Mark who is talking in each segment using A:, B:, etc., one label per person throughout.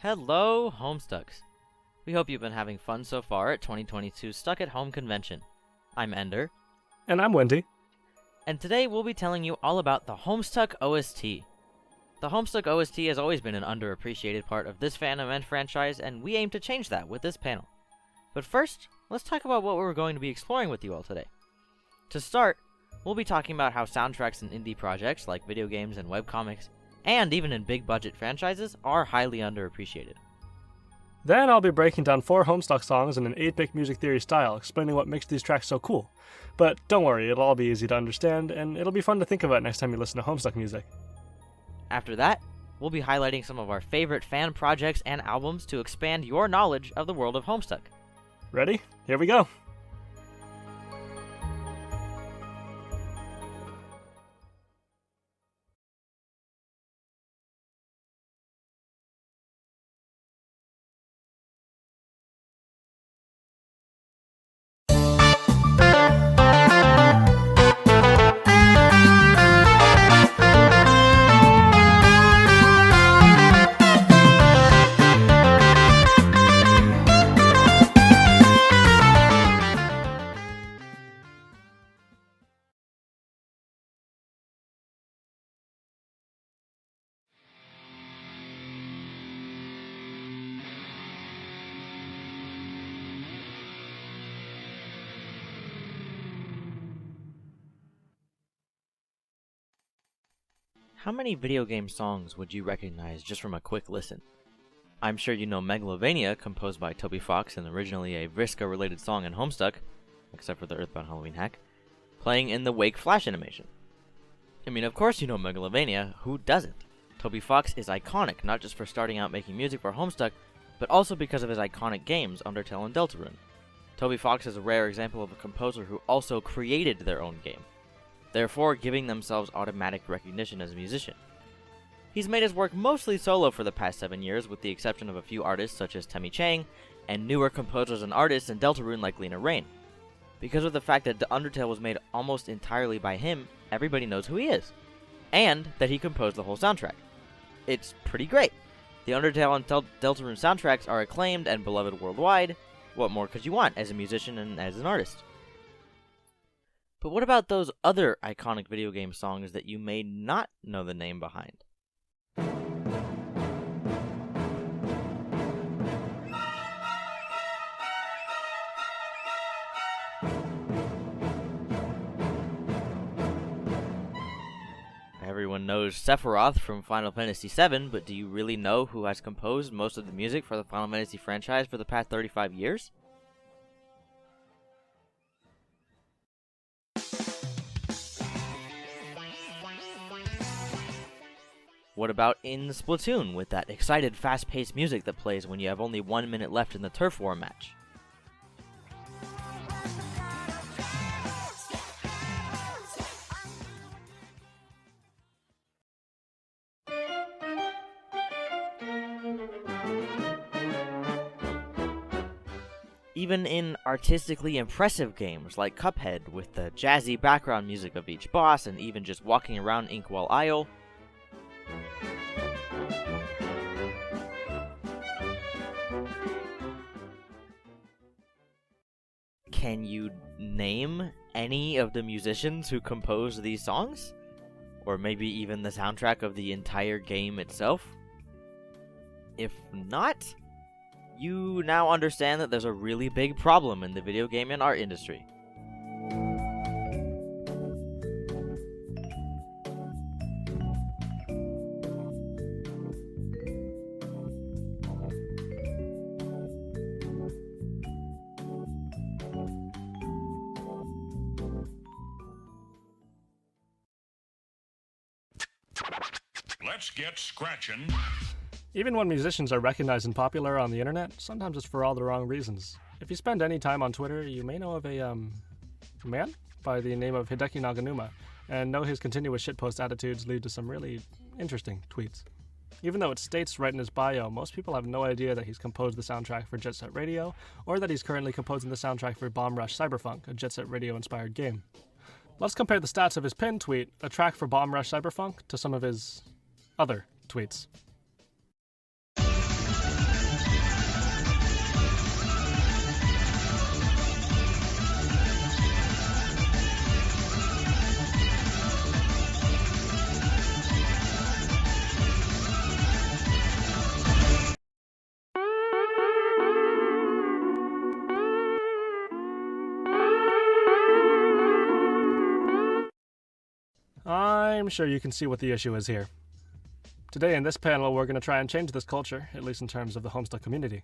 A: Hello, Homestucks. We hope you've been having fun so far at 2022's Stuck at Home Convention. I'm Ender.
B: And I'm Wendy.
A: And today we'll be telling you all about the Homestuck OST. The Homestuck OST has always been an underappreciated part of this fandom and franchise, and we aim to change that with this panel. But first, let's talk about what we're going to be exploring with you all today. To start, we'll be talking about how soundtracks in indie projects like video games and webcomics, and even in big-budget franchises, are highly underappreciated.
B: Then I'll be breaking down 4 Homestuck songs in an 8-bit music theory style, explaining what makes these tracks so cool. But don't worry, it'll all be easy to understand, and it'll be fun to think about next time you listen to Homestuck music.
A: After that, we'll be highlighting some of our favorite fan projects and albums to expand your knowledge of the world of Homestuck.
B: Ready? Here we go!
A: How many video game songs would you recognize just from a quick listen? I'm sure you know Megalovania, composed by Toby Fox and originally a Vriska-related song in Homestuck, except for the Earthbound Halloween hack, playing in the Wake Flash animation. I mean, of course you know Megalovania, who doesn't? Toby Fox is iconic, not just for starting out making music for Homestuck, but also because of his iconic games, Undertale and Deltarune. Toby Fox is a rare example of a composer who also created their own game, therefore giving themselves automatic recognition as a musician. He's made his work mostly solo for the past 7 years, with the exception of a few artists such as Temmie Chang, and newer composers and artists in Deltarune like Lena Raine. Because of the fact that Undertale was made almost entirely by him, everybody knows who he is, and that he composed the whole soundtrack. It's pretty great. The Undertale and Deltarune soundtracks are acclaimed and beloved worldwide. What more could you want as a musician and as an artist? But what about those other iconic video game songs that you may not know the name behind? Everyone knows Sephiroth from Final Fantasy VII, but do you really know who has composed most of the music for the Final Fantasy franchise for the past 35 years? What about in Splatoon, with that excited, fast-paced music that plays when you have only 1 minute left in the Turf War match? Even in artistically impressive games like Cuphead, with the jazzy background music of each boss and even just walking around Inkwell Isle, can you name any of the musicians who composed these songs? Or maybe even the soundtrack of the entire game itself? If not, you now understand that there's a really big problem in the video game and art industry.
C: Let's get scratching.
B: Even when musicians are recognized and popular on the internet, sometimes it's for all the wrong reasons. If you spend any time on Twitter, you may know of a man by the name of Hideki Naganuma, and know his continuous shitpost attitudes lead to some really interesting tweets. Even though it states right in his bio, most people have no idea that he's composed the soundtrack for Jet Set Radio, or that he's currently composing the soundtrack for Bomb Rush Cyberfunk, a Jet Set Radio-inspired game. Let's compare the stats of his pinned tweet, a track for Bomb Rush Cyberfunk, to some of his other tweets. I'm sure you can see what the issue is here. Today in this panel, we're going to try and change this culture, at least in terms of the Homestuck community.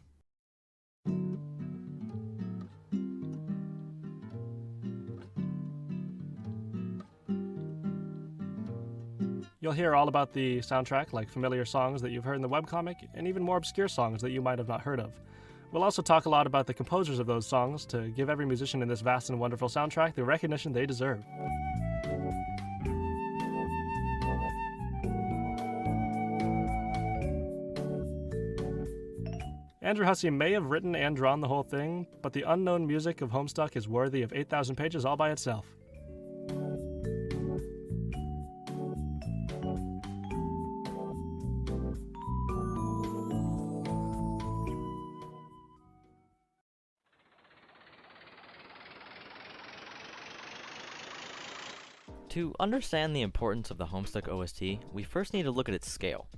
B: You'll hear all about the soundtrack, like familiar songs that you've heard in the webcomic, and even more obscure songs that you might have not heard of. We'll also talk a lot about the composers of those songs to give every musician in this vast and wonderful soundtrack the recognition they deserve. Andrew Hussey may have written and drawn the whole thing, but the unknown music of Homestuck is worthy of 8,000 pages all by itself.
A: To understand the importance of the Homestuck OST, we first need to look at its scale.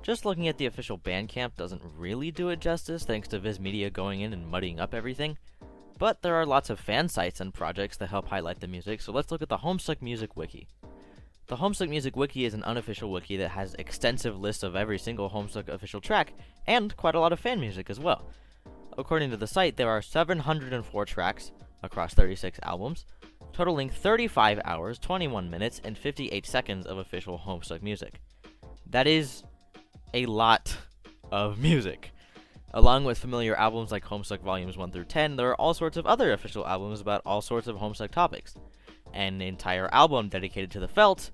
A: Just looking at the official Bandcamp doesn't really do it justice thanks to Viz Media going in and muddying up everything, but there are lots of fan sites and projects that help highlight the music, so let's look at the Homestuck Music Wiki. The Homestuck Music Wiki is an unofficial wiki that has extensive lists of every single Homestuck official track, and quite a lot of fan music as well. According to the site, there are 704 tracks across 36 albums, totaling 35 hours, 21 minutes, and 58 seconds of official Homestuck music. That is a lot of music. Along with familiar albums like Homestuck Volumes 1 through 10, there are all sorts of other official albums about all sorts of Homestuck topics. An entire album dedicated to the Felt,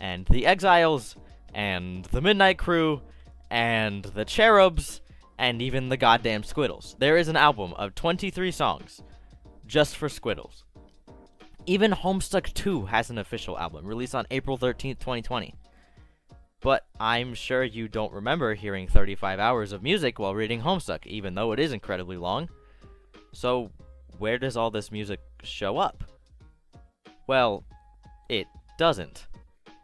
A: and the Exiles, and the Midnight Crew, and the Cherubs, and even the goddamn Squiddles. There is an album of 23 songs just for Squiddles. Even Homestuck 2 has an official album, released on April 13th, 2020. But I'm sure you don't remember hearing 35 hours of music while reading Homestuck, even though it is incredibly long. So, where does all this music show up? Well, it doesn't.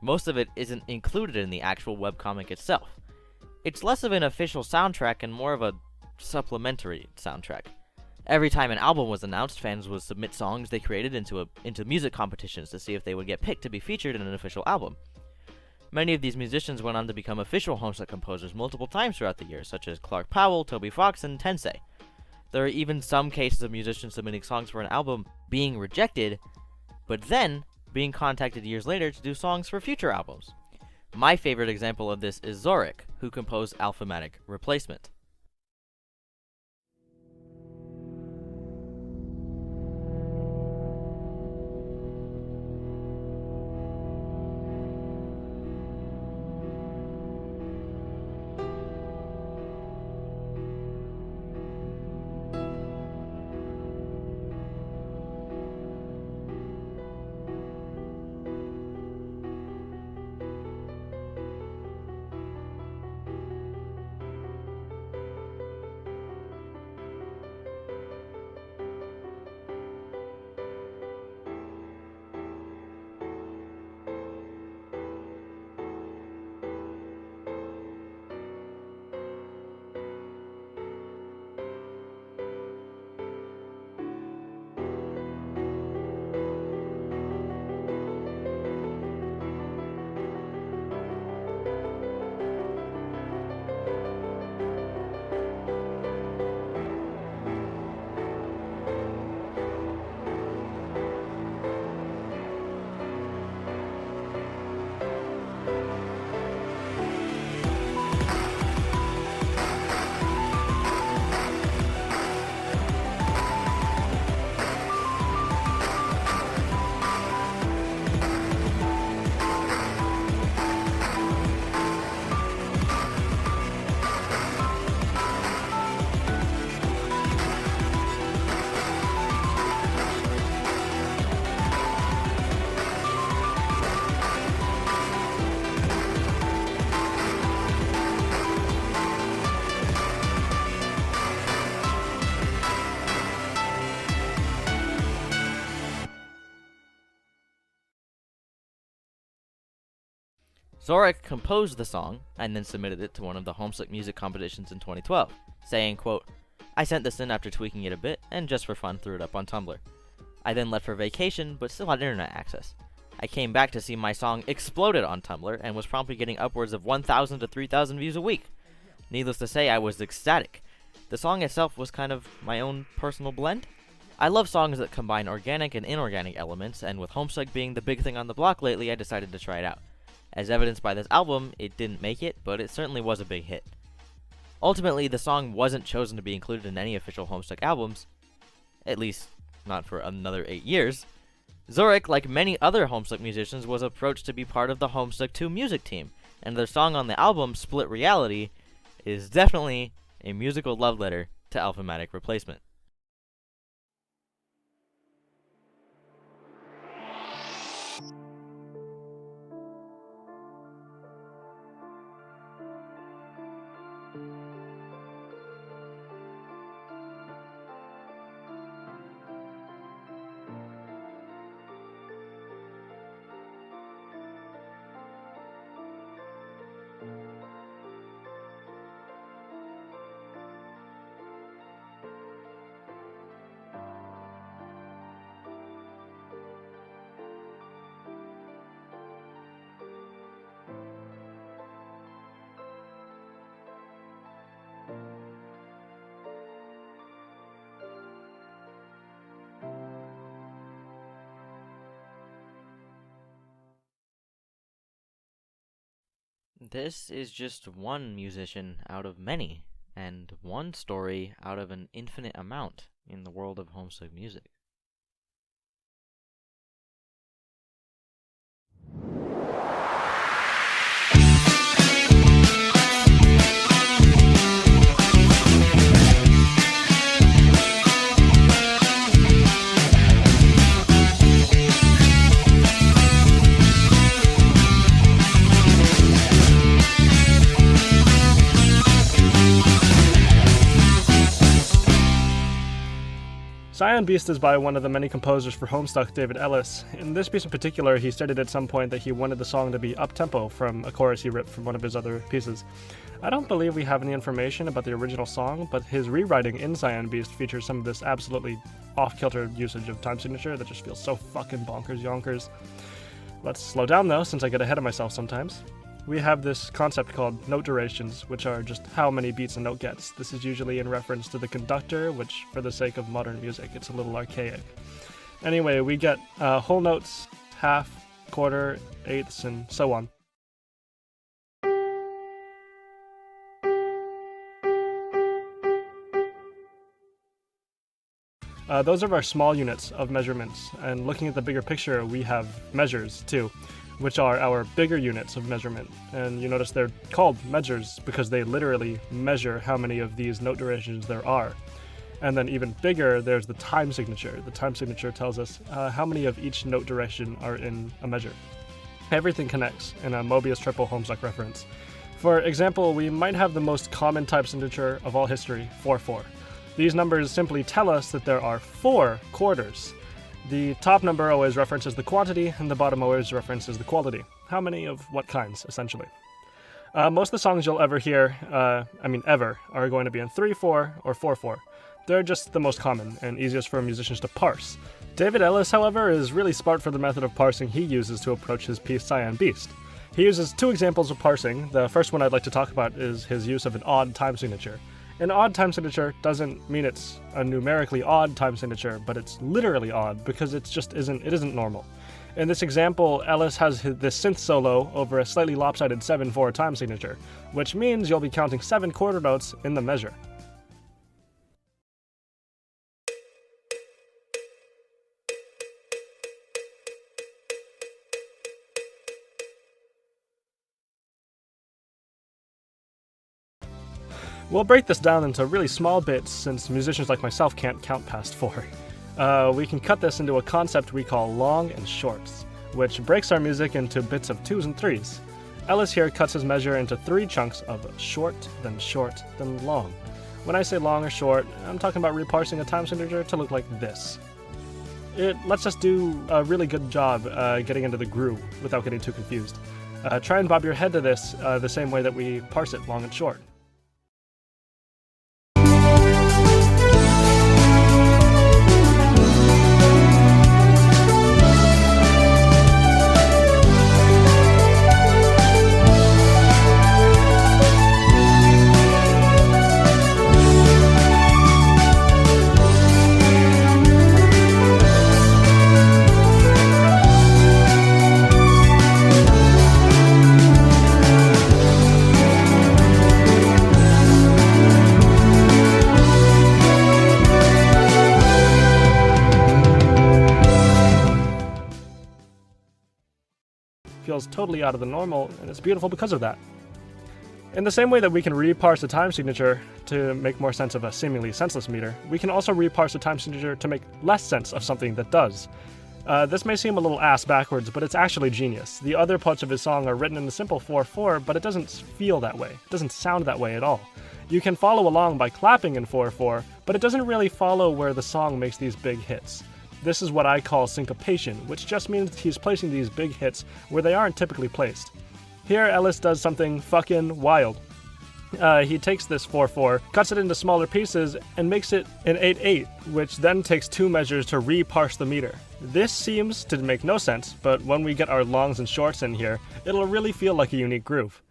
A: Most of it isn't included in the actual webcomic itself. It's less of an official soundtrack and more of a supplementary soundtrack. Every time an album was announced, fans would submit songs they created into music competitions to see if they would get picked to be featured in an official album. Many of these musicians went on to become official Homestuck composers multiple times throughout the years, such as Clark Powell, Toby Fox, and Tensei. There are even some cases of musicians submitting songs for an album being rejected, but then being contacted years later to do songs for future albums. My favorite example of this is Zorik, who composed Alphametic Replacement. Zorik composed the song, and then submitted it to one of the Homestuck music competitions in 2012, saying, quote, "I sent this in after tweaking it a bit, and just for fun threw it up on Tumblr. I then left for vacation, but still had internet access. I came back to see my song exploded on Tumblr and was promptly getting upwards of 1,000 to 3,000 views a week. Needless to say, I was ecstatic. The song itself was kind of my own personal blend. I love songs that combine organic and inorganic elements, and with Homestuck being the big thing on the block lately, I decided to try it out. As evidenced by this album, it didn't make it, but it certainly was a big hit. Ultimately, the song wasn't chosen to be included in any official Homestuck albums, at least not for another 8 years. Zurich, like many other Homestuck musicians, was approached to be part of the Homestuck 2 music team, and their song on the album, Split Reality, is definitely a musical love letter to Alphabetic Replacement. This is just one musician out of many, and one story out of an infinite amount in the world of Homestuck music.
B: Cyan Beast is by one of the many composers for Homestuck, David Ellis. In this piece in particular, he stated at some point that he wanted the song to be up-tempo from a chorus he ripped from one of his other pieces. I don't believe we have any information about the original song, but his rewriting in Cyan Beast features some of this absolutely off-kilter usage of time signature that just feels so fucking bonkers yonkers. Let's slow down though, since I get ahead of myself sometimes. We have this concept called note durations, which are just how many beats a note gets. This is usually in reference to the conductor, which, for the sake of modern music, it's a little archaic. Anyway, we get whole notes, half, quarter, eighths, and so on. Those are our small units of measurements, and looking at the bigger picture, we have measures, too, which are our bigger units of measurement. And you notice they're called measures because they literally measure how many of these note durations there are. And then even bigger, there's the time signature. The time signature tells us how many of each note duration are in a measure. Everything connects in a Mobius triple Homestuck reference. For example, we might have the most common type signature of all history, 4/4. These numbers simply tell us that there are 4 quarters. The top number always references the quantity, and the bottom always references the quality. How many of what kinds, essentially. Most of the songs you'll ever hear, ever, are going to be in 3/4 or 4/4. They're just the most common and easiest for musicians to parse. David Ellis, however, is really smart for the method of parsing he uses to approach his piece Cyan Beast. He uses 2 examples of parsing. The first one I'd like to talk about is his use of an odd time signature. An odd time signature doesn't mean it's a numerically odd time signature, but it's literally odd because it isn't normal. In this example, Ellis has this synth solo over a slightly lopsided 7/4 time signature, which means you'll be counting 7 quarter notes in the measure. We'll break this down into really small bits since musicians like myself can't count past 4. We can cut this into a concept we call long and shorts, which breaks our music into bits of 2s and 3s. Ellis here cuts his measure into 3 chunks of short, then long. When I say long or short, I'm talking about reparsing a time signature to look like this. It lets us do a really good job getting into the groove without getting too confused. Try and bob your head to this the same way that we parse it long and short. feels totally out of the normal, and it's beautiful because of that. In the same way that we can reparse a time signature to make more sense of a seemingly senseless meter, we can also reparse a time signature to make less sense of something that does. This may seem a little ass backwards, but it's actually genius. The other parts of his song are written in a simple 4/4, but it doesn't feel that way. It doesn't sound that way at all. You can follow along by clapping in 4/4, but it doesn't really follow where the song makes these big hits. This is what I call syncopation, which just means he's placing these big hits where they aren't typically placed. Here, Ellis does something fucking wild. He takes this 4/4, cuts it into smaller pieces, and makes it an 8/8, which then takes 2 measures to reparse the meter. This seems to make no sense, but when we get our longs and shorts in here, it'll really feel like a unique groove.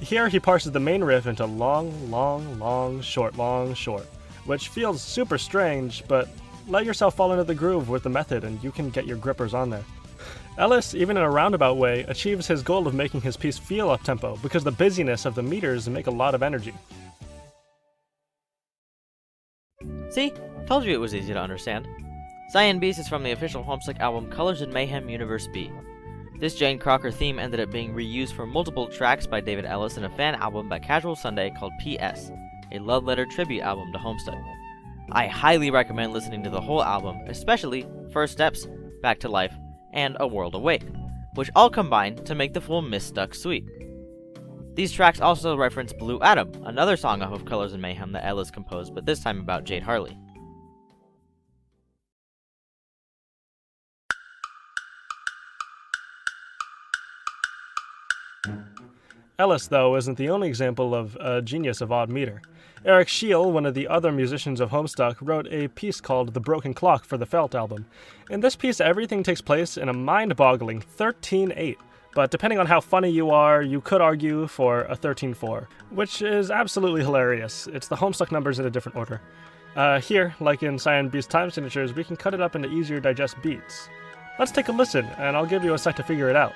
B: Here he parses the main riff into long, long, long, short, which feels super strange, but let yourself fall into the groove with the method and you can get your grippers on there. Ellis, even in a roundabout way, achieves his goal of making his piece feel up-tempo because the busyness of the meters make a lot of energy.
A: See? Told you it was easy to understand. Cyan Beast is from the official Homestuck album Colors in Mayhem Universe B. This Jane Crocker theme ended up being reused for multiple tracks by David Ellis in a fan album by Casual Sunday called P.S., a love letter tribute album to Homestuck. I highly recommend listening to the whole album, especially First Steps, Back to Life, and A World Awake, which all combine to make the full Misstuck suite. These tracks also reference Blue Atom, another song off of Colors in Mayhem that Ellis composed, but this time about Jade Harley.
B: Ellis, though, isn't the only example of a genius of odd meter. Eric Scheel, one of the other musicians of Homestuck, wrote a piece called The Broken Clock for the Felt album. In this piece, everything takes place in a mind-boggling 13/8, but depending on how funny you are, you could argue for a 13/4, which is absolutely hilarious. It's the Homestuck numbers in a different order. Here, like in Cyan Beast time signatures, we can cut it up into easier digest beats. Let's take a listen, and I'll give you a sec to figure it out.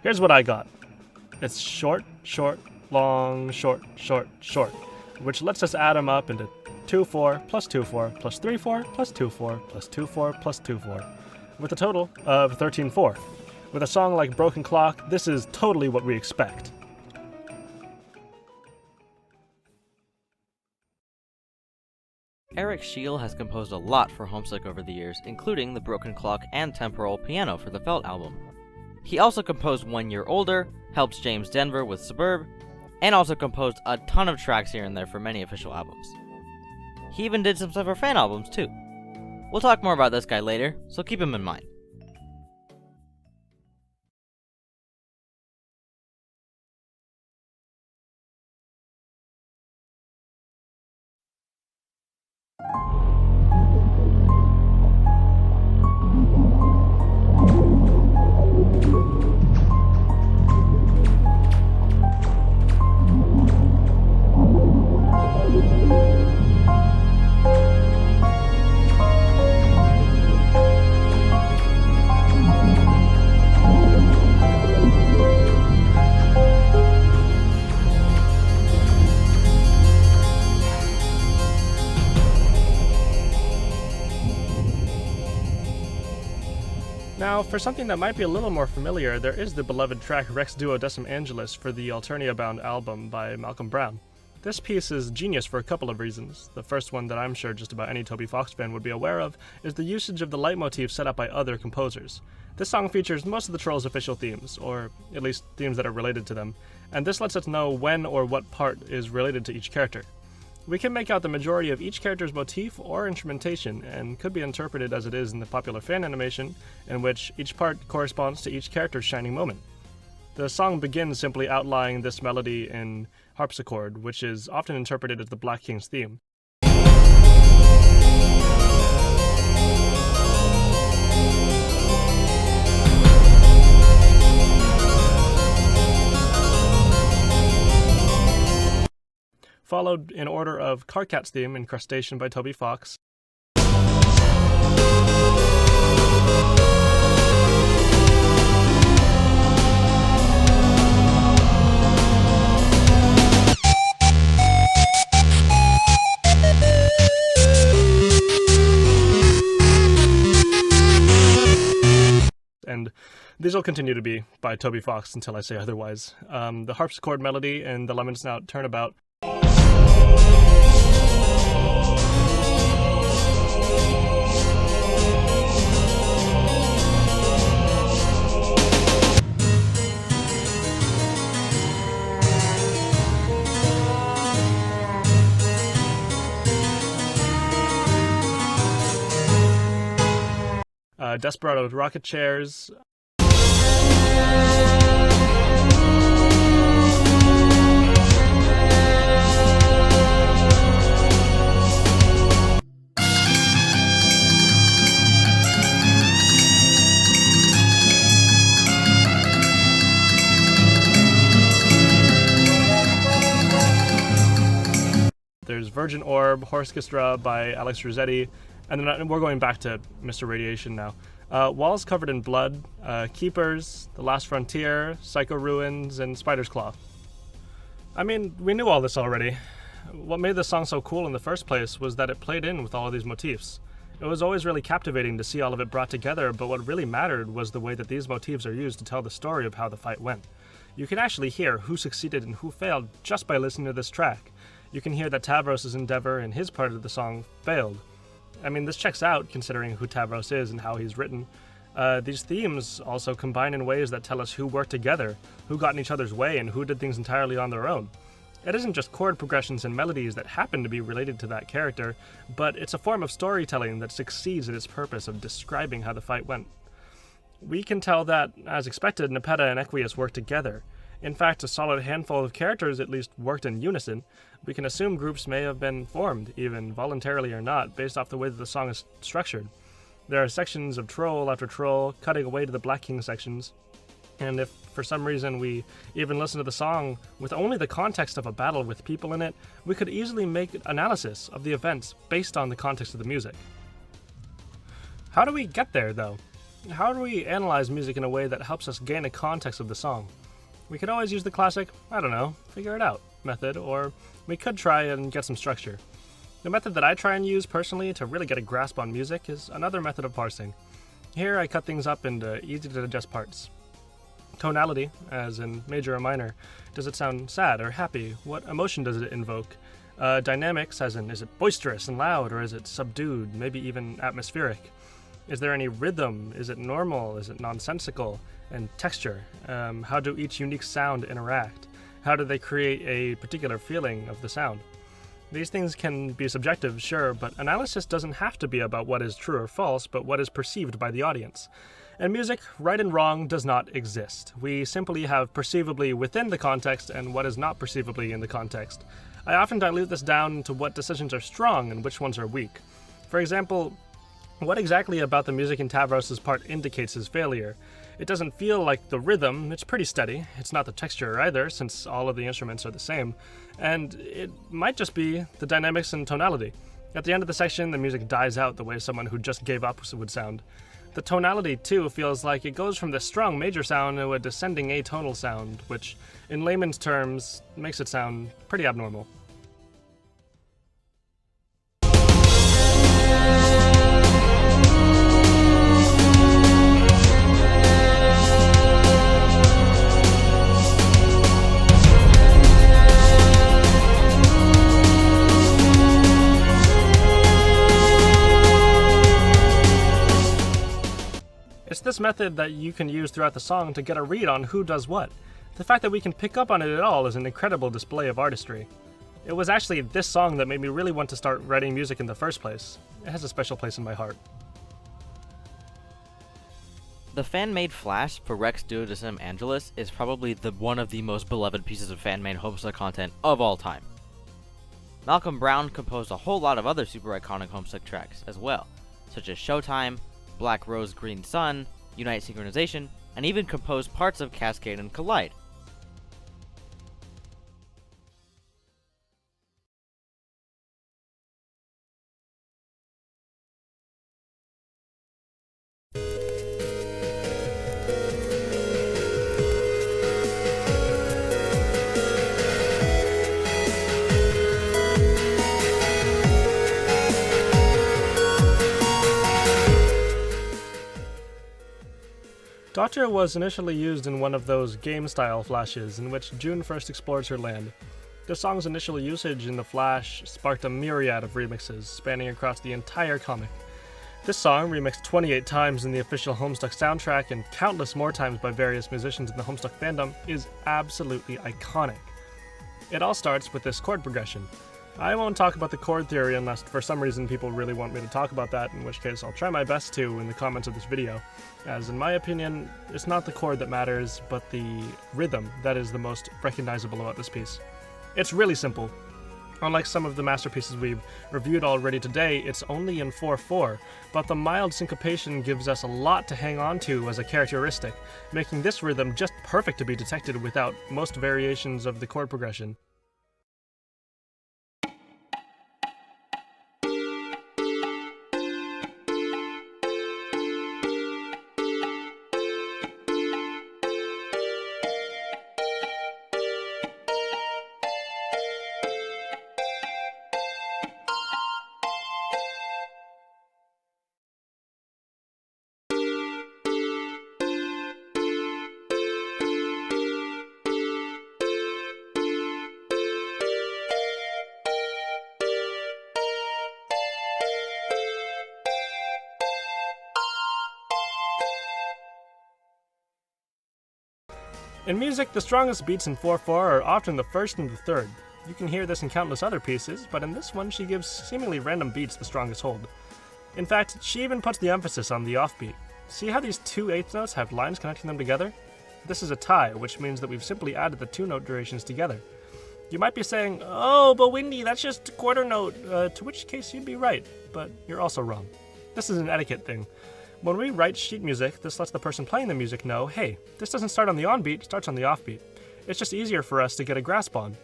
B: Here's what I got. It's short, short, long, short, short, short, which lets us add them up into 2/4 plus 2/4 plus 3/4 plus 2/4 plus 2/4 plus 2/4, with a total of 13/4. With a song like Broken Clock, this is totally what we expect.
A: Eric Scheel has composed a lot for Homestuck over the years, including the Broken Clock and Temporal Piano for the Felt album. He also composed 1 Year Older, helped James Denver with Suburb, and also composed a ton of tracks here and there for many official albums. He even did some stuff for fan albums too. We'll talk more about this guy later, so keep him in mind.
B: Now, for something that might be a little more familiar, there is the beloved track Rex Duodecim Angelus for the Alternia Bound album by Malcolm Brown. This piece is genius for a couple of reasons. The first one that I'm sure just about any Toby Fox fan would be aware of is the usage of the leitmotif set up by other composers. This song features most of the Trolls' official themes, or at least themes that are related to them, and this lets us know when or what part is related to each character. We can make out the majority of each character's motif or instrumentation, and could be interpreted as it is in the popular fan animation, in which each part corresponds to each character's shining moment. The song begins simply outlining this melody in harpsichord, which is often interpreted as the Black King's theme. Followed in order of Carcat's theme, Incrustation by Toby Fox. And these will continue to be by Toby Fox until I say otherwise. The harpsichord melody and the Lemon Snout Turnabout. Desperado Rocket Chairs. There's Virgin Orb, Orchestra by Alex Rossetti, and then we're going back to Mr. Radiation now. Walls Covered in Blood, Keepers, The Last Frontier, Psycho Ruins, and Spider's Claw. I mean, we knew all this already. What made this song so cool in the first place was that it played in with all of these motifs. It was always really captivating to see all of it brought together, but what really mattered was the way that these motifs are used to tell the story of how the fight went. You can actually hear who succeeded and who failed just by listening to this track. You can hear that Tavros' endeavor in his part of the song failed. I mean, this checks out considering who Tavros is and how he's written. These themes also combine in ways that tell us who worked together, who got in each other's way, and who did things entirely on their own. It isn't just chord progressions and melodies that happen to be related to that character, but it's a form of storytelling that succeeds in its purpose of describing how the fight went. We can tell that, as expected, Nepeta and Equius worked together. In fact, a solid handful of characters at least worked in unison. We can assume groups may have been formed, even voluntarily or not, based off the way that the song is structured. There are sections of troll after troll, cutting away to the Black King sections. And if, for some reason, we even listen to the song with only the context of a battle with people in it, we could easily make analysis of the events based on the context of the music. How do we get there, though? How do we analyze music in a way that helps us gain a context of the song? We could always use the classic, I don't know, figure it out method, or we could try and get some structure. The method that I try and use personally to really get a grasp on music is another method of parsing. Here I cut things up into easy to digest parts. Tonality, as in major or minor. Does it sound sad or happy? What emotion does it invoke? Dynamics, as in is it boisterous and loud, or is it subdued, maybe even atmospheric? Is there any rhythm? Is it normal? Is it nonsensical? And texture. How do each unique sound interact? How do they create a particular feeling of the sound? These things can be subjective, sure, but analysis doesn't have to be about what is true or false, but what is perceived by the audience. In music, right and wrong does not exist. We simply have perceivably within the context and what is not perceivably in the context. I often dilute this down to what decisions are strong and which ones are weak. For example, what exactly about the music in Tavros' part indicates his failure? It doesn't feel like the rhythm, it's pretty steady. It's not the texture either, since all of the instruments are the same. And it might just be the dynamics and tonality. At the end of the section, the music dies out the way someone who just gave up would sound. The tonality, too, feels like it goes from this strong major sound to a descending atonal sound, which, in layman's terms, makes it sound pretty abnormal. It's this method that you can use throughout the song to get a read on who does what. The fact that we can pick up on it at all is an incredible display of artistry. It was actually this song that made me really want to start writing music in the first place. It has a special place in my heart.
A: The fan-made Flash for Rex Duodecim Angelus is probably one of the most beloved pieces of fan-made Homestuck content of all time. Malcolm Brown composed a whole lot of other super iconic Homestuck tracks as well, such as Showtime, Black Rose Green Sun, Unite Synchronization, and even composed parts of Cascade and Collide.
B: Doctor was initially used in one of those game-style flashes in which June first explores her land. The song's initial usage in the flash sparked a myriad of remixes, spanning across the entire comic. This song, remixed 28 times in the official Homestuck soundtrack and countless more times by various musicians in the Homestuck fandom, is absolutely iconic. It all starts with this chord progression. I won't talk about the chord theory unless for some reason people really want me to talk about that, in which case I'll try my best to in the comments of this video, as in my opinion, it's not the chord that matters, but the rhythm that is the most recognizable about this piece. It's really simple. Unlike some of the masterpieces we've reviewed already today, it's only in 4/4, but the mild syncopation gives us a lot to hang on to as a characteristic, making this rhythm just perfect to be detected without most variations of the chord progression. In music, the strongest beats in 4/4 are often the first and the third. You can hear this in countless other pieces, but in this one she gives seemingly random beats the strongest hold. In fact, she even puts the emphasis on the offbeat. See how these two eighth notes have lines connecting them together? This is a tie, which means that we've simply added the two note durations together. You might be saying, "Oh, but Windy, that's just a quarter note," to which case you'd be right, but you're also wrong. This is an etiquette thing. When we write sheet music, this lets the person playing the music know, hey, this doesn't start on the on-beat, it starts on the off-beat. It's just easier for us to get a grasp on.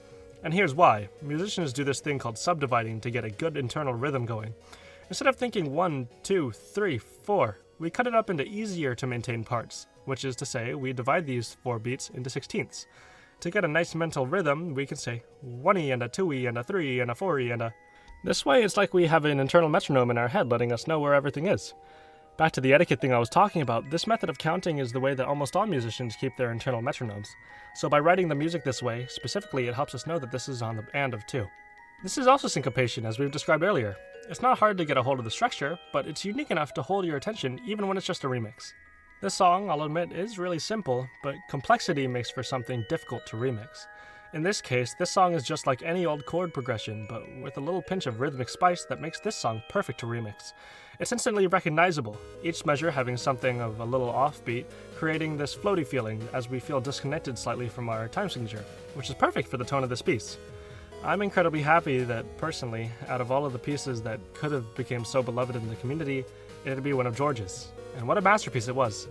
B: And here's why. Musicians do this thing called subdividing to get a good internal rhythm going. Instead of thinking 1, 2, 3, 4, we cut it up into easier to maintain parts, which is to say we divide these 4 beats into 16ths. To get a nice mental rhythm, we can say 1e and a 2e and a 3e and a 4e and a... This way it's like we have an internal metronome in our head letting us know where everything is. Back to the etiquette thing I was talking about, this method of counting is the way that almost all musicians keep their internal metronomes. So by writing the music this way, specifically it helps us know that this is on the and of 2. This is also syncopation, as we've described earlier. It's not hard to get a hold of the structure, but it's unique enough to hold your attention even when it's just a remix. This song, I'll admit, is really simple, but complexity makes for something difficult to remix. In this case, this song is just like any old chord progression, but with a little pinch of rhythmic spice that makes this song perfect to remix. It's instantly recognizable, each measure having something of a little offbeat, creating this floaty feeling as we feel disconnected slightly from our time signature, which is perfect for the tone of this piece. I'm incredibly happy that, personally, out of all of the pieces that could have become so beloved in the community, it'd be one of George's. And what a masterpiece it was.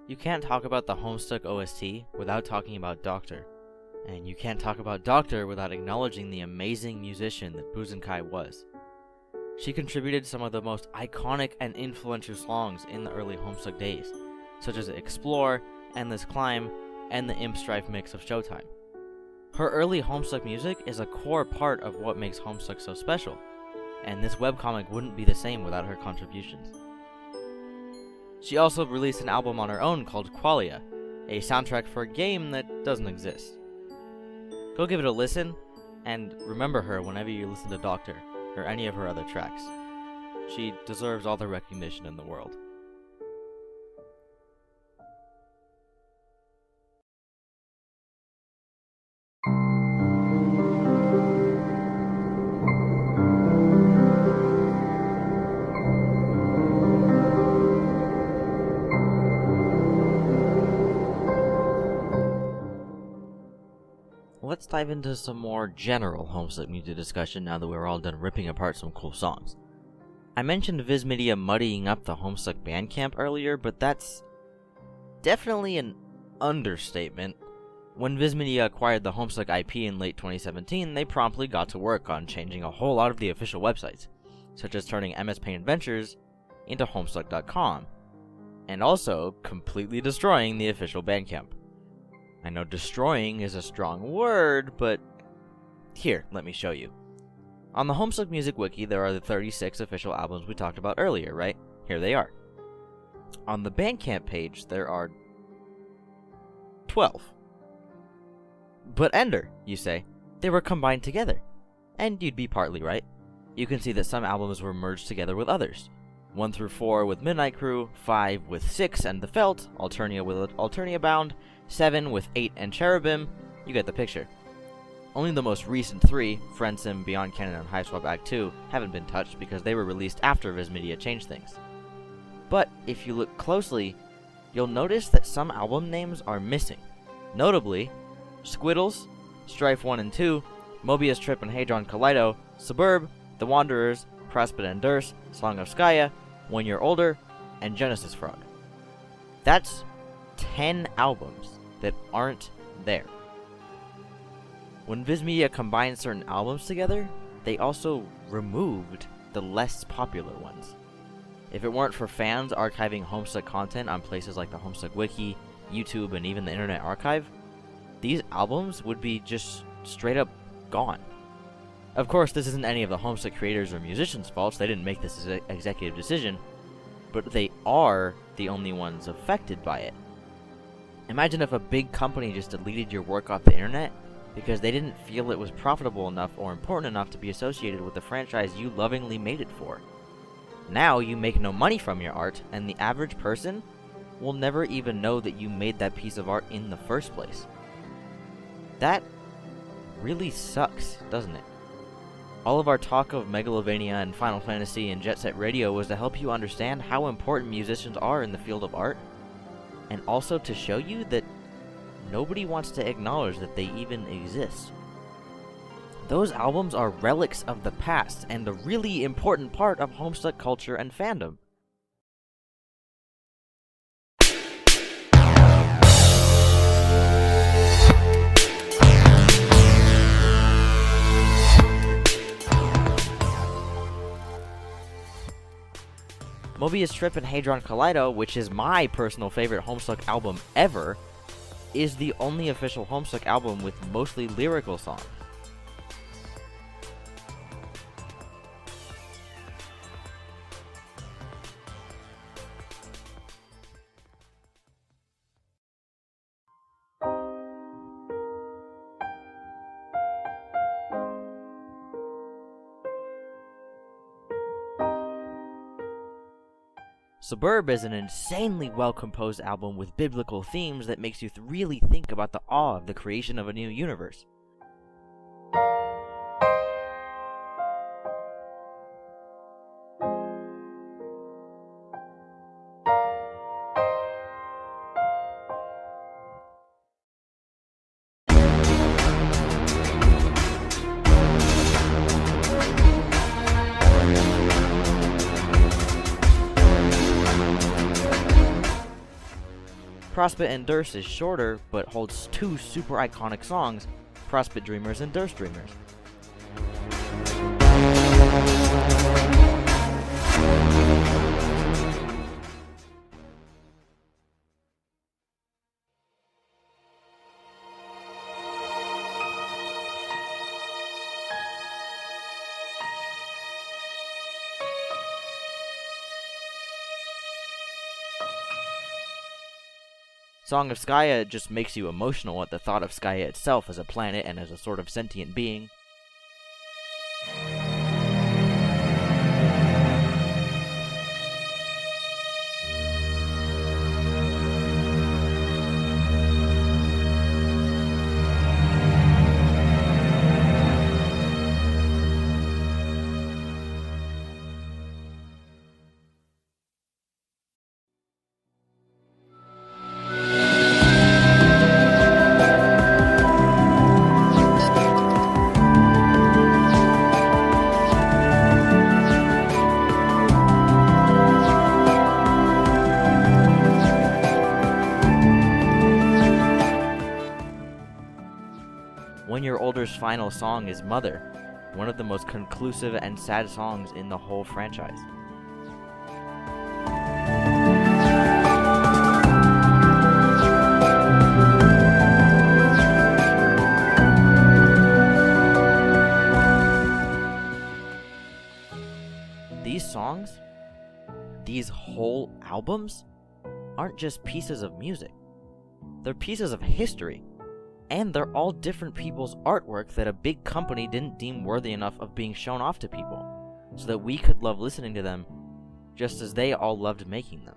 A: You can't talk about the Homestuck OST without talking about Doctor. And you can't talk about Doctor without acknowledging the amazing musician that Buzenkai was. She contributed some of the most iconic and influential songs in the early Homestuck days, such as Explore, Endless Climb, and the Imp Strife mix of Showtime. Her early Homestuck music is a core part of what makes Homestuck so special, and this webcomic wouldn't be the same without her contributions. She also released an album on her own called Qualia, a soundtrack for a game that doesn't exist. Go give it a listen, and remember her whenever you listen to Doctor, or any of her other tracks. She deserves all the recognition in the world. Let's dive into some more general Homestuck music discussion now that we're all done ripping apart some cool songs. I mentioned Viz Media muddying up the Homestuck Bandcamp earlier, but that's definitely an understatement. When Viz Media acquired the Homestuck IP in late 2017, they promptly got to work on changing a whole lot of the official websites, such as turning MS Paint Adventures into Homestuck.com, and also completely destroying the official Bandcamp. I know destroying is a strong word, but here, let me show you. On the Homestuck Music Wiki, there are the 36 official albums we talked about earlier, right? Here they are. On the Bandcamp page, there are 12. But Ender, you say, they were combined together. And you'd be partly right. You can see that some albums were merged together with others. 1 through 4 with Midnight Crew, 5 with 6 and The Felt, Alternia with Alternia Bound, 7 with 8 and Cherubim, you get the picture. Only the most recent 3, Friendsim, Beyond Canon, and High Swap Act 2, haven't been touched because they were released after Viz Media changed things. But if you look closely, you'll notice that some album names are missing. Notably, Squiddles, Strife 1 and 2, Mobius Trip and Hadron Collido, Suburb, The Wanderers, Prospect and Durst, Song of Skya, 1 Year Older, and Genesis Frog. That's 10 albums that aren't there. When Viz Media combined certain albums together, they also removed the less popular ones. If it weren't for fans archiving Homestuck content on places like the Homestuck Wiki, YouTube, and even the Internet Archive, these albums would be just straight up gone. Of course, this isn't any of the Homestuck creators or musicians' faults, they didn't make this executive decision, but they are the only ones affected by it. Imagine if a big company just deleted your work off the internet because they didn't feel it was profitable enough or important enough to be associated with the franchise you lovingly made it for. Now you make no money from your art, and the average person will never even know that you made that piece of art in the first place. That really sucks, doesn't it? All of our talk of Megalovania and Final Fantasy and Jet Set Radio was to help you understand how important musicians are in the field of art, and also to show you that nobody wants to acknowledge that they even exist. Those albums are relics of the past and a really important part of Homestuck culture and fandom. Mobius Trip and Hadron Collido, which is my personal favorite Homestuck album ever, is the only official Homestuck album with mostly lyrical songs. Suburb is an insanely well-composed album with biblical themes that makes you really think about the awe of the creation of a new universe. Prospect and Durst is shorter, but holds 2 super iconic songs, Prospect Dreamers and Durst Dreamers. Song of Skya just makes you emotional at the thought of Skya itself as a planet and as a sort of sentient being. When Your Older's final song is Mother, one of the most conclusive and sad songs in the whole franchise. These songs, these whole albums, aren't just pieces of music. They're pieces of history. And they're all different people's artwork that a big company didn't deem worthy enough of being shown off to people, so that we could love listening to them just as they all loved making them.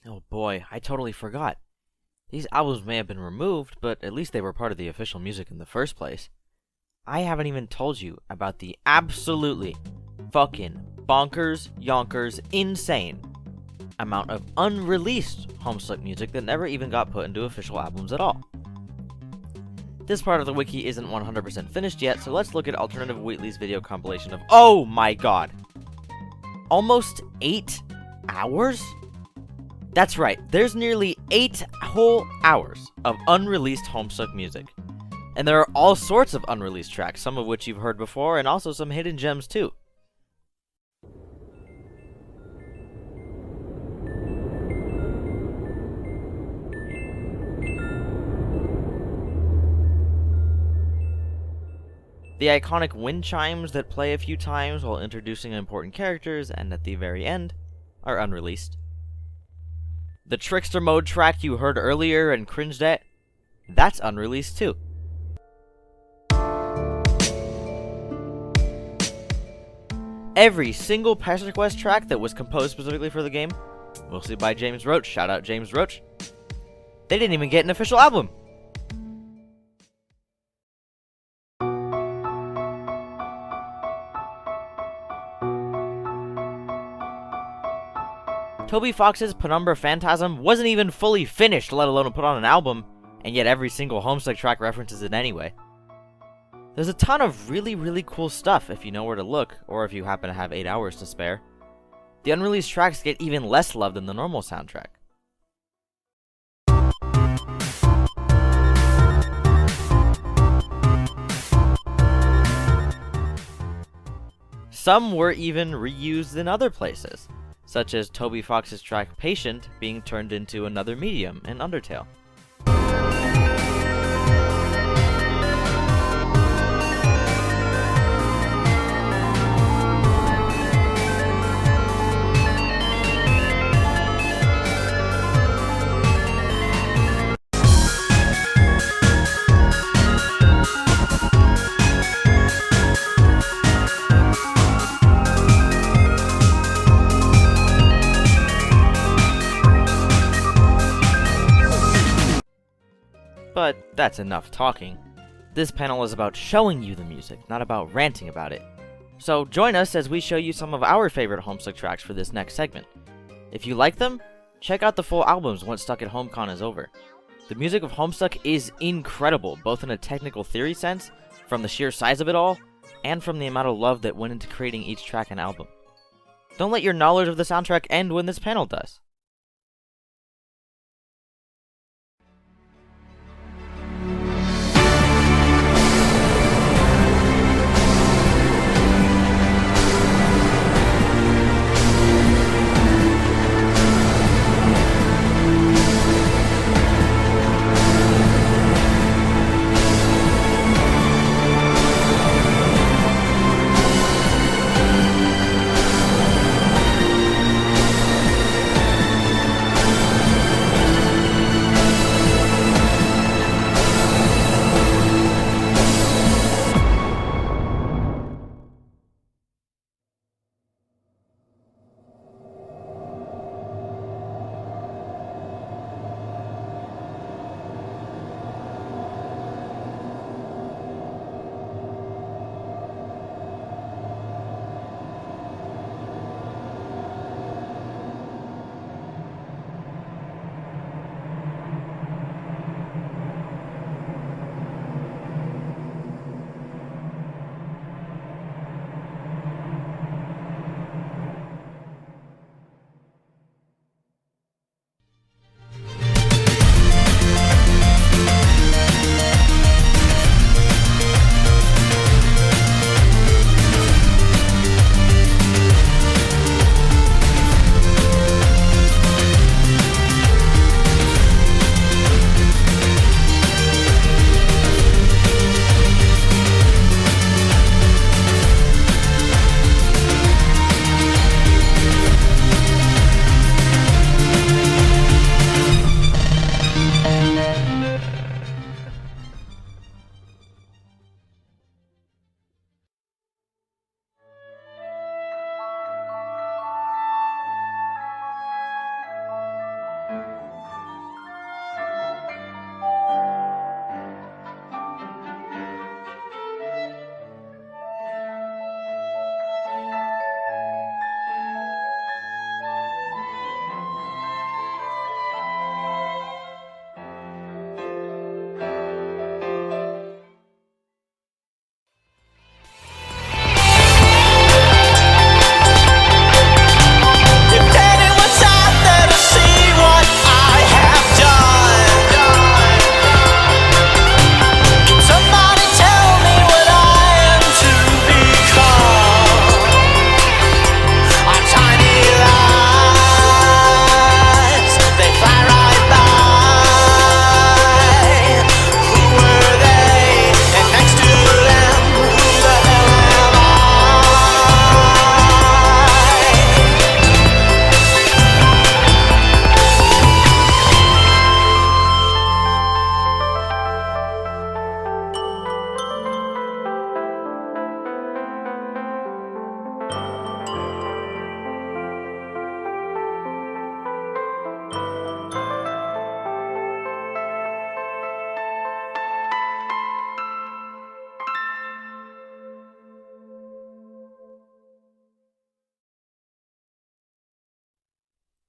A: Oh boy, I totally forgot. These albums may have been removed, but at least they were part of the official music in the first place. I haven't even told you about the absolutely fucking bonkers, yonkers, insane amount of unreleased Homestuck music that never even got put into official albums at all. This part of the wiki isn't 100% finished yet, so let's look at Alternative Wheatley's video compilation of, oh my god, almost 8 hours? That's right, there's nearly 8 whole hours of unreleased Homestuck music. And there are all sorts of unreleased tracks, some of which you've heard before, and also some hidden gems too. The iconic wind chimes that play a few times while introducing important characters and at the very end are unreleased. The Trickster Mode track you heard earlier and cringed at, that's unreleased too. Every single Passion Request track that was composed specifically for the game, mostly by James Roach, shout out James Roach, they didn't even get an official album. Toby Fox's Penumbra Phantasm wasn't even fully finished, let alone put on an album, and yet every single Homestuck track references it anyway. There's a ton of really cool stuff if you know where to look, or if you happen to have 8 hours to spare. The unreleased tracks get even less love than the normal soundtrack. Some were even reused in other places, such as Toby Fox's track Patient being turned into another medium in Undertale. But that's enough talking. This panel is about showing you the music, not about ranting about it. So join us as we show you some of our favorite Homestuck tracks for this next segment. If you like them, check out the full albums once Stuck at HomeCon is over. The music of Homestuck is incredible, both in a technical theory sense, from the sheer size of it all, and from the amount of love that went into creating each track and album. Don't let your knowledge of the soundtrack end when this panel does.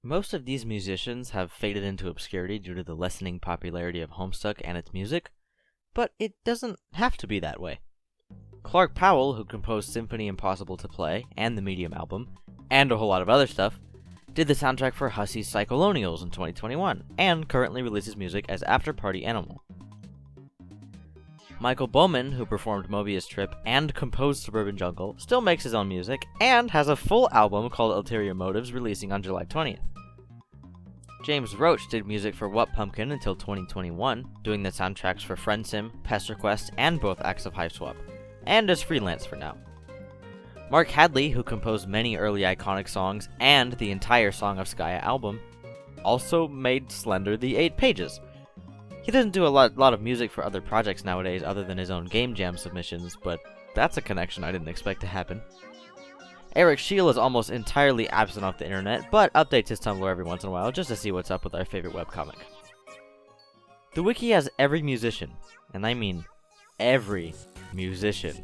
A: Most of these musicians have faded into obscurity due to the lessening popularity of Homestuck and its music, but it doesn't have to be that way. Clark Powell, who composed Symphony Impossible to Play and the Medium album, and a whole lot of other stuff, did the soundtrack for Hussey's Psycholonials in 2021, and currently releases music as After Party Animal. Michael Bowman, who performed Mobius Trip and composed Suburban Jungle, still makes his own music, and has a full album called Ulterior Motives releasing on July 20th. James Roach did music for What Pumpkin until 2021, doing the soundtracks for Friend Sim, Pest Request, and both acts of Hype Swap, and is freelance for now. Mark Hadley, who composed many early iconic songs and the entire Song of Skya album, also made Slender the 8 Pages. He doesn't do a lot of music for other projects nowadays other than his own Game Jam submissions, but that's a connection I didn't expect to happen. Eric Scheel is almost entirely absent off the internet, but updates his Tumblr every once in a while just to see what's up with our favorite webcomic. The wiki has every musician, and I mean every musician,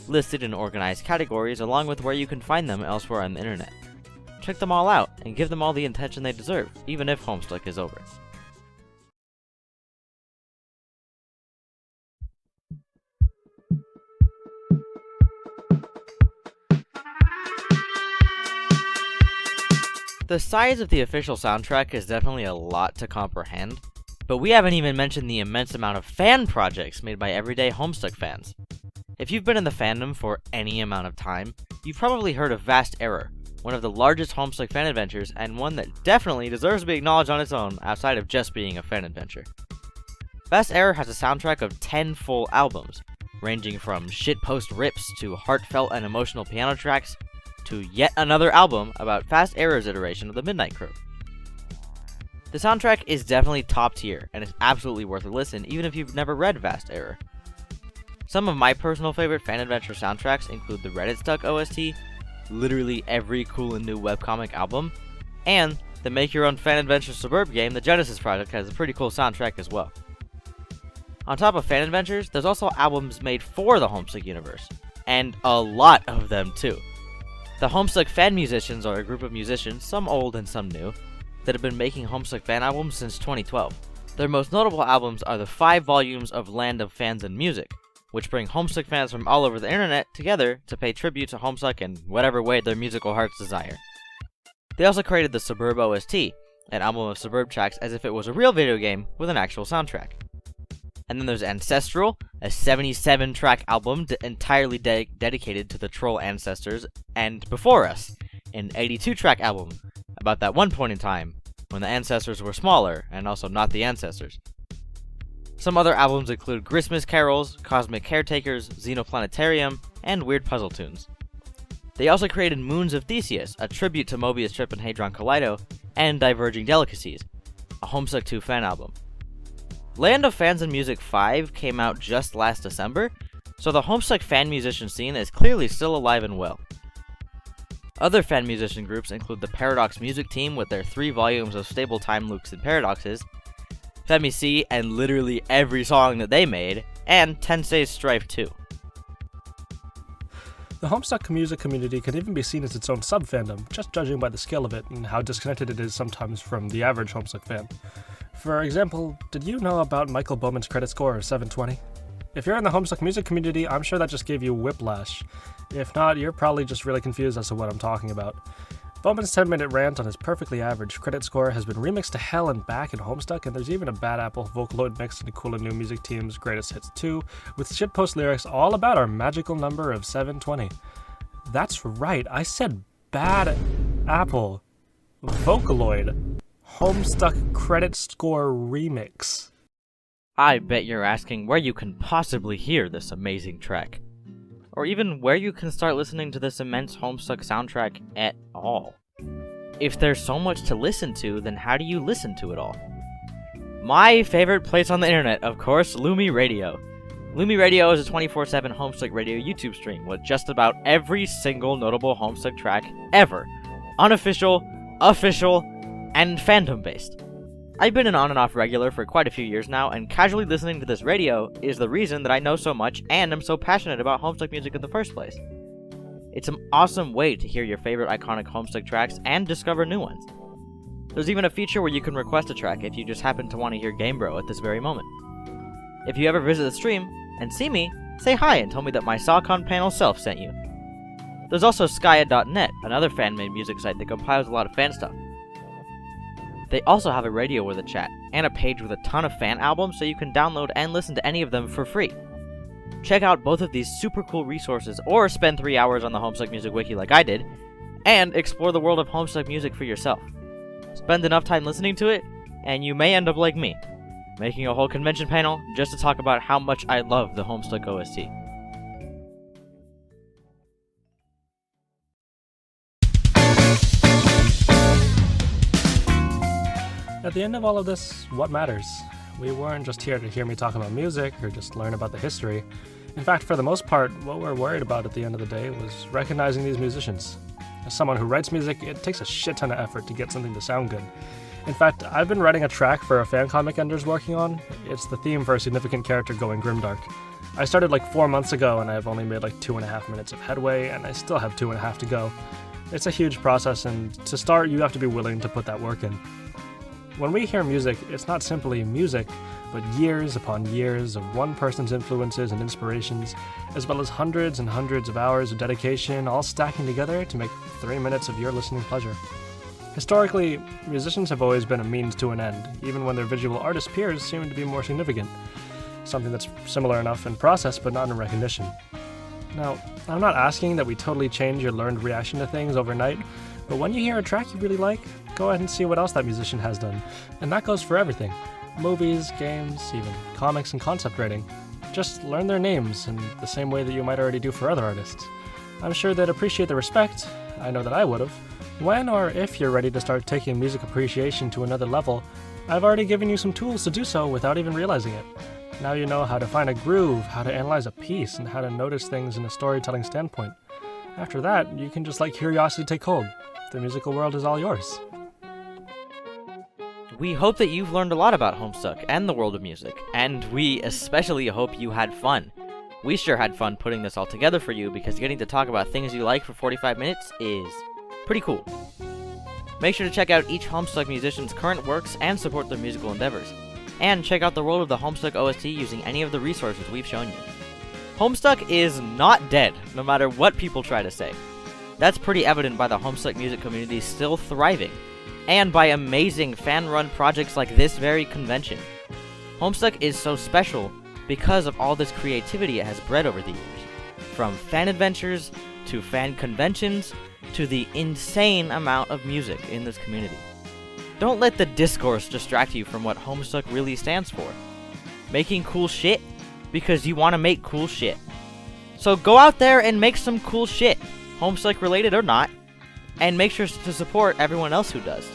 A: listed in organized categories along with where you can find them elsewhere on the internet. Check them all out, and give them all the attention they deserve, even if Homestuck is over. The size of the official soundtrack is definitely a lot to comprehend, but we haven't even mentioned the immense amount of fan projects made by everyday Homestuck fans. If you've been in the fandom for any amount of time, you've probably heard of Vast Error, one of the largest Homestuck fan adventures, and one that definitely deserves to be acknowledged on its own outside of just being a fan adventure. Vast Error has a soundtrack of 10 full albums, ranging from shitpost rips to heartfelt and emotional piano tracks, to yet another album about Vast Error's iteration of the Midnight Crew. The soundtrack is definitely top tier, and is absolutely worth a listen even if you've never read Vast Error. Some of my personal favorite fan adventure soundtracks include the Homestuck OST, literally every cool and new webcomic album, and the Make Your Own Fan Adventure Suburb game, the Genesis Project, has a pretty cool soundtrack as well. On top of fan adventures, there's also albums made for the Homestuck universe, and a lot of them too. The Homestuck fan musicians are a group of musicians, some old and some new, that have been making Homestuck fan albums since 2012. Their most notable albums are the 5 volumes of Land of Fans and Music, which bring Homestuck fans from all over the internet together to pay tribute to Homestuck in whatever way their musical hearts desire. They also created the Suburb OST, an album of Suburb tracks as if it was a real video game with an actual soundtrack. And then there's Ancestral, a 77-track album entirely dedicated to the troll ancestors, and Before Us, an 82-track album about that one point in time when the ancestors were smaller and also not the ancestors. Some other albums include Christmas Carols, Cosmic Caretakers, Xenoplanetarium, and Weird Puzzle Tunes. They also created Moons of Theseus, a tribute to Mobius Trip and Hadron Collido, and Diverging Delicacies, a Homestuck 2 fan album. Land of Fans and Music 5 came out just last December, so the Homestuck fan musician scene is clearly still alive and well. Other fan musician groups include the Paradox Music Team with their 3 volumes of Stable Time Loops and Paradoxes, Femi C and literally every song that they made, and Tensei's Strife 2.
B: The Homestuck music community can even be seen as its own sub-fandom, just judging by the scale of it and how disconnected it is sometimes from the average Homestuck fan. For example, did you know about Michael Bowman's credit score of 720? If you're in the Homestuck music community, I'm sure that just gave you whiplash. If not, you're probably just really confused as to what I'm talking about. Bowman's 10-minute rant on his perfectly average credit score has been remixed to hell and back in Homestuck, and there's even a Bad Apple Vocaloid mix in Cool and New Music Team's Greatest Hits 2, with shitpost lyrics all about our magical number of 720. That's right, I said Bad Apple Vocaloid Homestuck credit score remix.
A: I bet you're asking where you can possibly hear this amazing track. Or even where you can start listening to this immense Homestuck soundtrack at all. If there's so much to listen to, then how do you listen to it all? My favorite place on the internet, of course, Lumi Radio. Lumi Radio is a 24/7 Homestuck radio YouTube stream with just about every single notable Homestuck track ever. Unofficial, official, and fandom-based. I've been an on and off regular for quite a few years now, and casually listening to this radio is the reason that I know so much and am so passionate about Homestuck music in the first place. It's an awesome way to hear your favorite iconic Homestuck tracks and discover new ones. There's even a feature where you can request a track if you just happen to want to hear Game Bro at this very moment. If you ever visit the stream and see me, say hi and tell me that my SaHCon panel self sent you. There's also Skya.net, another fan-made music site that compiles a lot of fan stuff. They also have a radio with a chat, and a page with a ton of fan albums so you can download and listen to any of them for free. Check out both of these super cool resources, or spend 3 hours on the Homestuck Music Wiki like I did, and explore the world of Homestuck music for yourself. Spend enough time listening to it, and you may end up like me, making a whole convention panel just to talk about how much I love the Homestuck OST.
B: At the end of all of this, what matters? We weren't just here to hear me talk about music or just learn about the history. In fact, for the most part, what we're worried about at the end of the day was recognizing these musicians. As someone who writes music, it takes a shit ton of effort to get something to sound good. In fact, I've been writing a track for a fan comic Ender's working on. It's the theme for a significant character going grimdark. I started like 4 months ago and I've only made like 2.5 minutes of headway, and I still have 2.5 to go. It's a huge process, and to start, you have to be willing to put that work in. When we hear music, it's not simply music, but years upon years of one person's influences and inspirations, as well as hundreds and hundreds of hours of dedication, all stacking together to make 3 minutes of your listening pleasure. Historically, musicians have always been a means to an end, even when their visual artist peers seem to be more significant. Something that's similar enough in process, but not in recognition. Now, I'm not asking that we totally change your learned reaction to things overnight, but when you hear a track you really like, go ahead and see what else that musician has done. And that goes for everything. Movies, games, even comics and concept writing. Just learn their names in the same way that you might already do for other artists. I'm sure they'd appreciate the respect, I know that I would've. When or if you're ready to start taking music appreciation to another level, I've already given you some tools to do so without even realizing it. Now you know how to find a groove, how to analyze a piece, and how to notice things in a storytelling standpoint. After that, you can just let curiosity take hold. The musical world is all yours.
A: We hope that you've learned a lot about Homestuck and the world of music, and we especially hope you had fun. We sure had fun putting this all together for you, because getting to talk about things you like for 45 minutes is pretty cool. Make sure to check out each Homestuck musician's current works and support their musical endeavors. And check out the world of the Homestuck OST using any of the resources we've shown you. Homestuck is not dead, no matter what people try to say. That's pretty evident by the Homestuck music community still thriving, and by amazing fan-run projects like this very convention. Homestuck is so special because of all this creativity it has bred over the years. From fan adventures, to fan conventions, to the insane amount of music in this community. Don't let the discourse distract you from what Homestuck really stands for. Making cool shit because you want to make cool shit. So go out there and make some cool shit, Homestuck related or not, and make sure to support everyone else who does.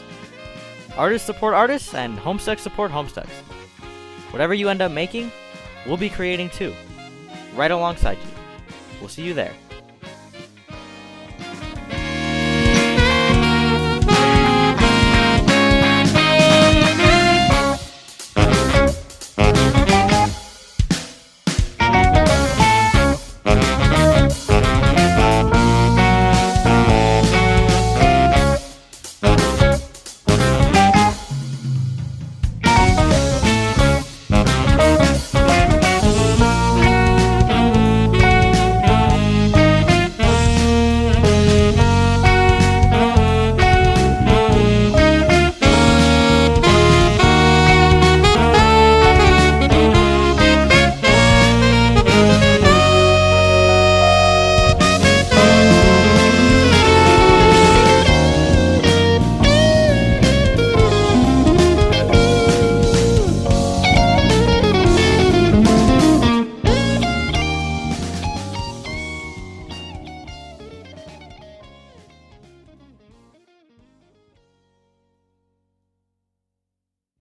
A: Artists support artists, and Homestuck support Homestucks. Whatever you end up making, we'll be creating too, right alongside you. We'll see you there.